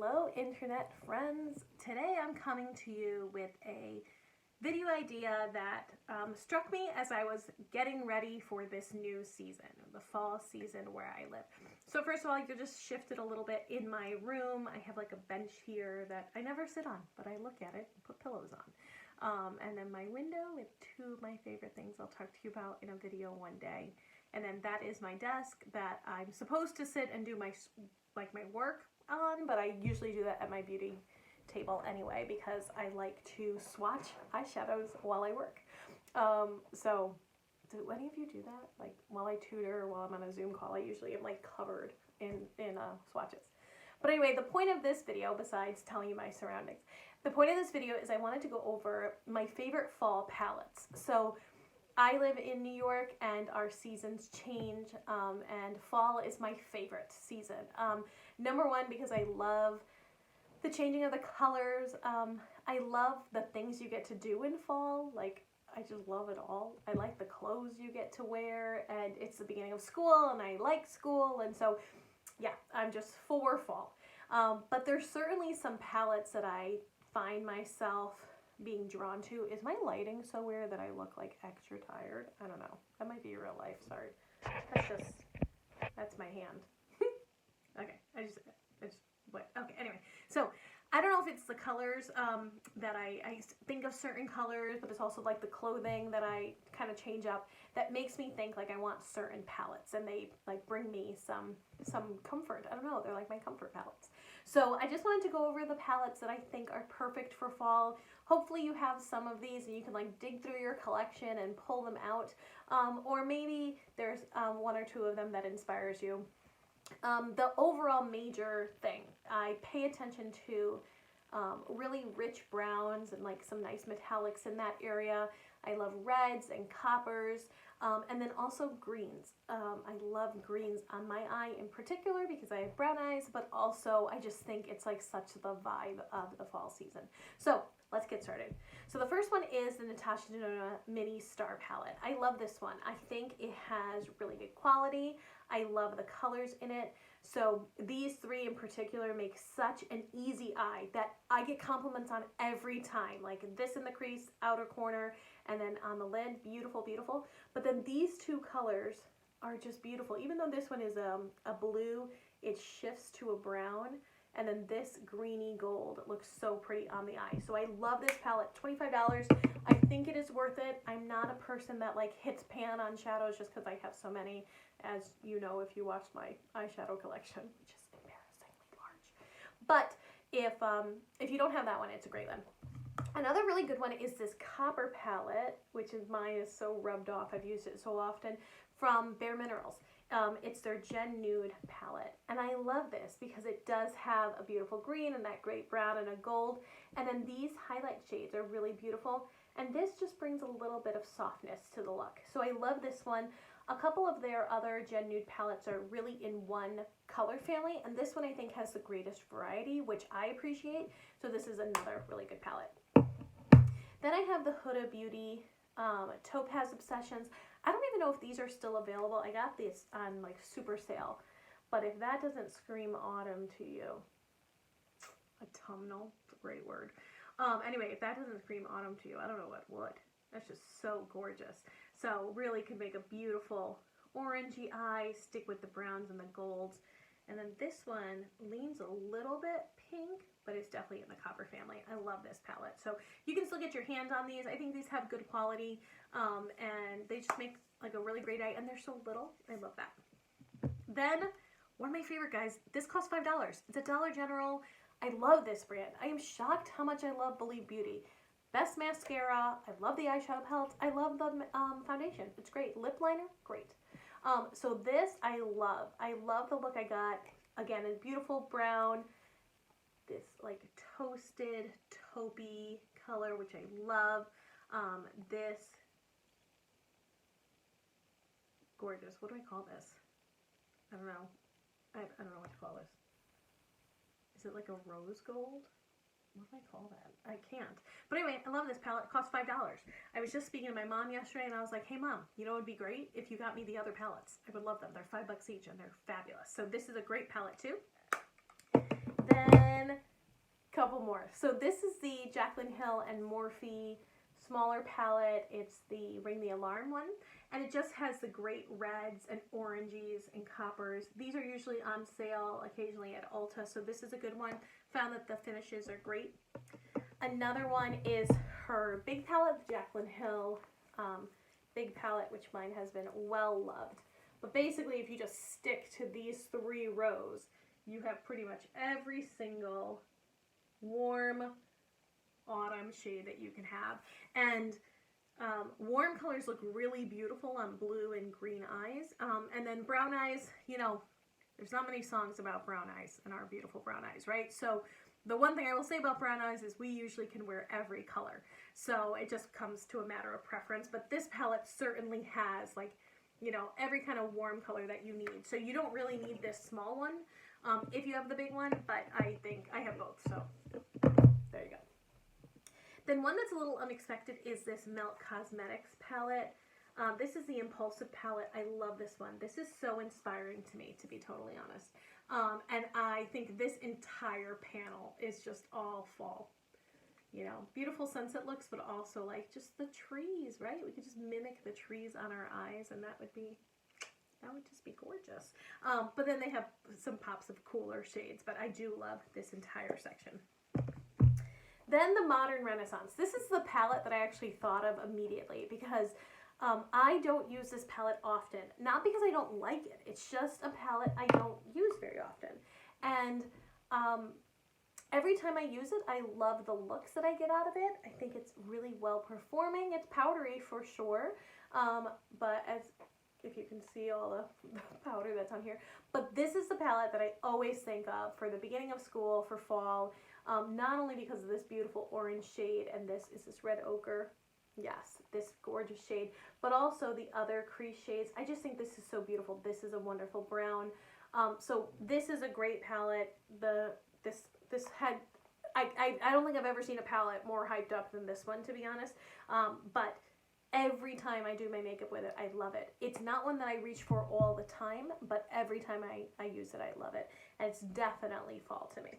Hello internet friends. Today I'm coming to you with a video idea that struck me as I was getting ready for this new season, the fall season where I live. So first of all, you just shift it a little bit in my room. I have like a bench here that I never sit on, but I look at it and put pillows on. And then my window with two of my favorite things I'll talk to you about in a video one day. And then that is my desk that I'm supposed to sit and do my work on, but I usually do that at my beauty table anyway because I like to swatch eyeshadows while I work. So do any of you do that? Like while I tutor or while I'm on a Zoom call, I usually am like covered in swatches. But anyway, the point of this video, besides telling you my surroundings, the point of this video is I wanted to go over my favorite fall palettes. So I live in New York and our seasons change, and fall is my favorite season. Number one, because I love the changing of the colors. I love the things you get to do in fall. Like, I just love it all. I like the clothes you get to wear, and it's the beginning of school, and I like school, and so, yeah, I'm just for fall. But there's certainly some palettes that I find myself being drawn to. Is my lighting so weird that I look like extra tired? I don't know. That might be real life, sorry. That's my hand. Okay, okay, anyway. So, I don't know if it's the colors that I think of certain colors, but it's also like the clothing that I kind of change up that makes me think like I want certain palettes, and they like bring me some comfort. I don't know, they're like my comfort palettes. So I just wanted to go over the palettes that I think are perfect for fall. Hopefully you have some of these and you can like dig through your collection and pull them out, or maybe there's one or two of them that inspires you. The overall major thing, I pay attention to really rich browns and like some nice metallics in that area. I love reds and coppers, and then also greens. I love greens on my eye in particular because I have brown eyes, but also I just think it's like such the vibe of the fall season. So let's get started. So the first one is the Natasha Denona Mini Star Palette. I love this one. I think it has really good quality. I love the colors in it. So these three in particular make such an easy eye that I get compliments on every time. Like this in the crease, outer corner, and then on the lid, beautiful, beautiful. But then these two colors are just beautiful. Even though this one is a blue, it shifts to a brown. And then this greeny gold looks so pretty on the eye. So I love this palette, $25. I think it is worth it. I'm not a person that like hits pan on shadows just because I have so many, as you know if you watched my eyeshadow collection, which is embarrassingly large. But if you don't have that one, it's a great one. Another really good one is this copper palette, which is mine is so rubbed off. I've used it so often, from Bare Minerals. It's their Gen Nude palette, and I love this because it does have a beautiful green and that great brown and a gold, and then these highlight shades are really beautiful, and this just brings a little bit of softness to the look. So I love this one. A couple of their other Gen Nude palettes are really in one color family, and this one I think has the greatest variety, which I appreciate, so this is another really good palette. Then I have the Huda Beauty Topaz Obsessions. I don't even know if these are still available. I got these on like super sale, but if that doesn't scream autumn to you, autumnal, it's a great word. Anyway, if that doesn't scream autumn to you, I don't know what would. That's just so gorgeous. So really could make a beautiful orangey eye, stick with the browns and the golds. And then this one leans a little bit pink, but it's definitely in the copper family. I love this palette. So you can still get your hands on these. I think these have good quality, and they just make like a really great eye, and they're so little. I love that. Then, one of my favorite guys, this costs $5. It's a Dollar General. I love this brand. I am shocked how much I love Believe Beauty. Best mascara. I love the eyeshadow palette. I love the foundation. It's great. Lip liner, great. So this I love. I love the look I got. Again, a beautiful brown, this like toasted taupey color, which I love. This gorgeous. What do I call this? I don't know. I don't know what to call this. Is it like a rose gold? What do I call that? I can't. But anyway, I love this palette. It costs $5. I was just speaking to my mom yesterday, and I was like, hey, Mom, you know what would be great? If you got me the other palettes. I would love them. They're $5 each, and they're fabulous. So this is a great palette, too. Then couple more. So this is the Jaclyn Hill and Morphe smaller palette. It's the Ring the Alarm one, and it just has the great reds and oranges and coppers. These are usually on sale occasionally at Ulta, so this is a good one. Found that the finishes are great. Another one is her big palette, the Jaclyn Hill big palette, which mine has been well loved. But basically, if you just stick to these 3 rows, you have pretty much every single warm autumn shade that you can have. And warm colors look really beautiful on blue and green eyes. And then brown eyes, you know, there's not many songs about brown eyes and our beautiful brown eyes, right? So the one thing I will say about brown eyes is we usually can wear every color. So it just comes to a matter of preference. But this palette certainly has, like, you know, every kind of warm color that you need. So you don't really need this small one if you have the big one, but I think I have both, so there you go. Then one that's a little unexpected is this Melt Cosmetics palette. This is the Impulsive palette. I love this one. This is so inspiring to me, to be totally honest. And I think this entire panel is just all fall. You know, beautiful sunset looks, but also like just the trees, right? We could just mimic the trees on our eyes, and that would just be gorgeous. But then they have some pops of cooler shades, but I do love this entire section. Then the Modern Renaissance. This is the palette that I actually thought of immediately because I don't use this palette often. Not because I don't like it. It's just a palette I don't use very often. And every time I use it, I love the looks that I get out of it. I think it's really well performing. It's powdery for sure, but as if you can see all the powder that's on here. But this is the palette that I always think of for the beginning of school, for fall, not only because of this beautiful orange shade, and this is this red ochre, yes, this gorgeous shade, but also the other crease shades. I just think this is so beautiful. This is a wonderful brown. So this is a great palette. This had, I don't think I've ever seen a palette more hyped up than this one, to be honest. But every time I do my makeup with it, I love it. It's not one that I reach for all the time, but every time I use it, I love it. And it's definitely fall to me.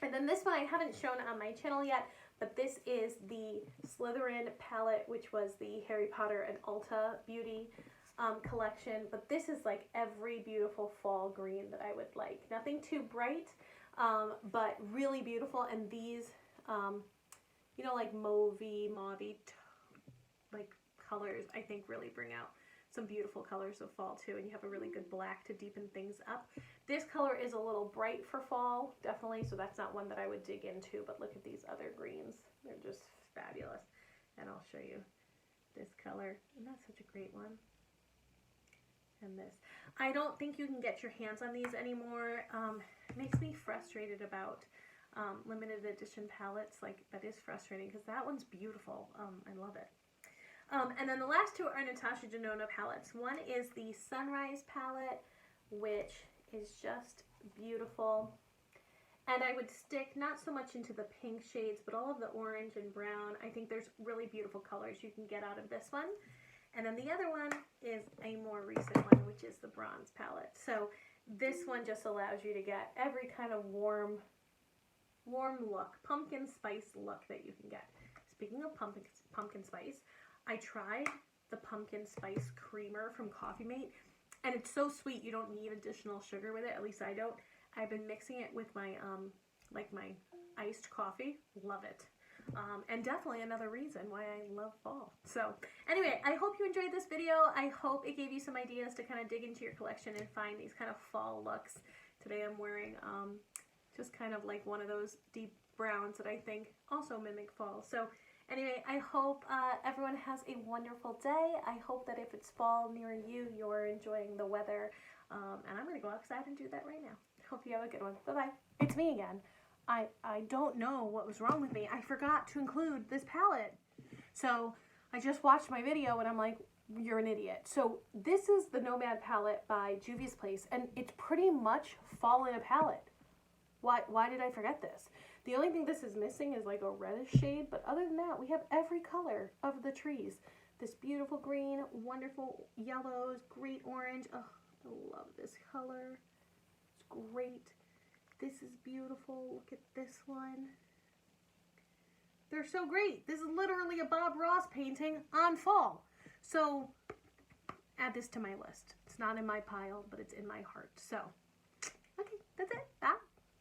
And then this one I haven't shown on my channel yet, but this is the Slytherin palette, which was the Harry Potter and Ulta Beauty collection. But this is like every beautiful fall green that I would like. Nothing too bright, but really beautiful. And these, you know, like mauvey like colors, I think really bring out some beautiful colors of fall too, and you have a really good black to deepen things up. This color is a little bright for fall, definitely, so that's not one that I would dig into, but look at these other greens. They're just fabulous. And I'll show you this color, and that's such a great one. And this. I don't think you can get your hands on these anymore. It makes me frustrated about limited edition palettes. Like, that is frustrating because that one's beautiful. I love it. And then the last two are Natasha Denona palettes. One is the Sunrise palette, which is just beautiful. And I would stick not so much into the pink shades, but all of the orange and brown. I think there's really beautiful colors you can get out of this one. And then the other one is a more recent one, which is the Bronze palette. So this one just allows you to get every kind of warm look, pumpkin spice look that you can get. Speaking of pumpkin spice, I tried the pumpkin spice creamer from Coffee Mate, and it's so sweet you don't need additional sugar with it. At least I don't. I've been mixing it with my like my iced coffee. Love it. And definitely another reason why I love fall. So anyway, I hope you enjoyed this video. I hope it gave you some ideas to kind of dig into your collection and find these kind of fall looks. Today I'm wearing just kind of like one of those deep browns that I think also mimic fall. So anyway, I hope everyone has a wonderful day. I hope that if it's fall near you, you're enjoying the weather. And I'm going to go outside and do that right now. Hope you have a good one. Bye-bye. It's me again. I don't know what was wrong with me. I forgot to include this palette. So I just watched my video and I'm like, you're an idiot. So this is the Nomad palette by Juvia's Place, and it's pretty much fall in a palette. Why did I forget this? The only thing this is missing is like a reddish shade, but other than that, we have every color of the trees. This beautiful green, wonderful yellows, great orange. Oh, I love this color. It's great. This is beautiful. Look at this one. They're so great. This is literally a Bob Ross painting on fall. So add this to my list. It's not in my pile, but it's in my heart. So, okay, that's it. Bye.